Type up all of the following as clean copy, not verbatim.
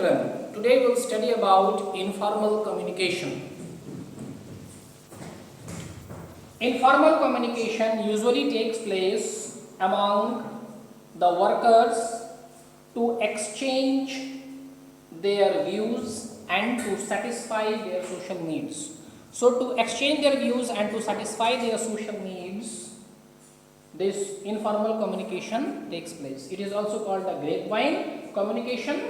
children, today we will study about informal communication. Informal communication usually takes place among the workers to exchange their views and to satisfy their social needs. So to exchange their views and to satisfy their social needs, this informal communication takes place. It is also called the grapevine communication.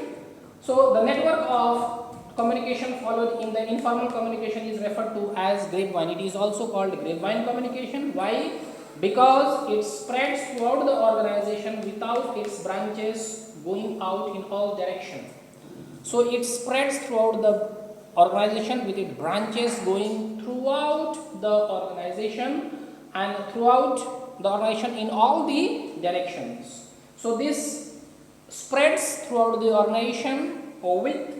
So the network of communication followed in the informal communication is referred to as grapevine. It is also called grapevine communication. Why? Because it spreads throughout the organization without its branches going out in all directions. So it spreads throughout the organization with its branches going throughout the organization and throughout the organization in all the directions. So this spreads throughout the organization with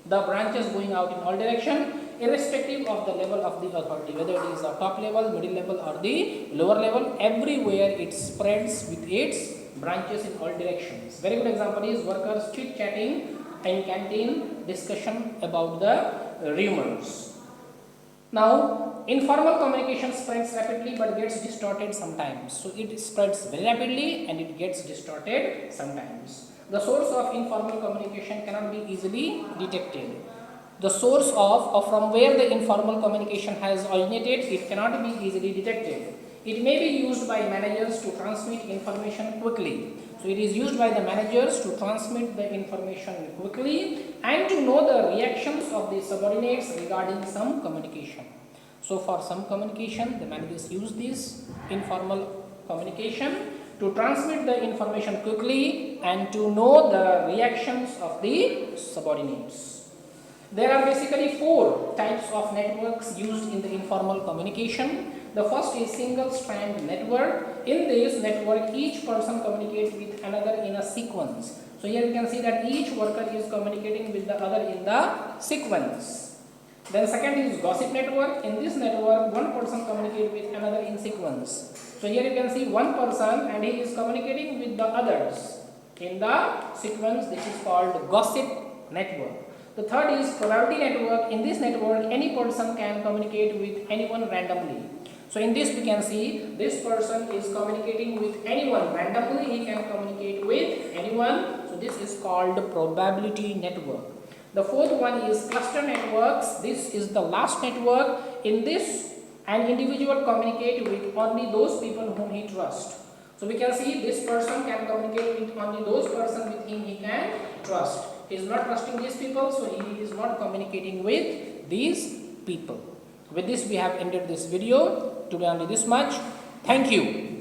the branches going out in all direction, irrespective of the level of the authority, whether it is the top level, middle level or the lower level. Everywhere it spreads with its branches in all directions. Very good example is workers chit chatting in canteen, discussion about the rumors. Now, informal communication spreads rapidly but gets distorted sometimes. So it spreads very rapidly and it gets distorted sometimes. The source of informal communication cannot be easily detected. The source of or from where the informal communication has originated, it cannot be easily detected. It may be used by managers to transmit information quickly. So it is used by the managers to transmit the information quickly and to know the reactions of the subordinates regarding some communication. So for some communication, the managers use this informal communication to transmit the information quickly and to know the reactions of the subordinates. There are basically 4 types of networks used in the informal communication. The first is single strand network. In this network, each person communicates with another in a sequence. So here you can see that each worker is communicating with the other in the sequence. Then second is gossip network. In this network, one person communicates with another in sequence. So here you can see one person and he is communicating with the others in the sequence. This is called gossip network. The third is probability network. In this network, any person can communicate with anyone randomly. So in this we can see this person is communicating with anyone randomly. He can communicate with anyone. So this is called probability network. The fourth one is cluster networks. This is the last network. In this, an individual communicate with only those people whom he trusts. So we can see this person can communicate with only those persons with whom he can trust. He is not trusting these people, so he is not communicating with these people. With this we have ended this video. Today only this much. Thank you.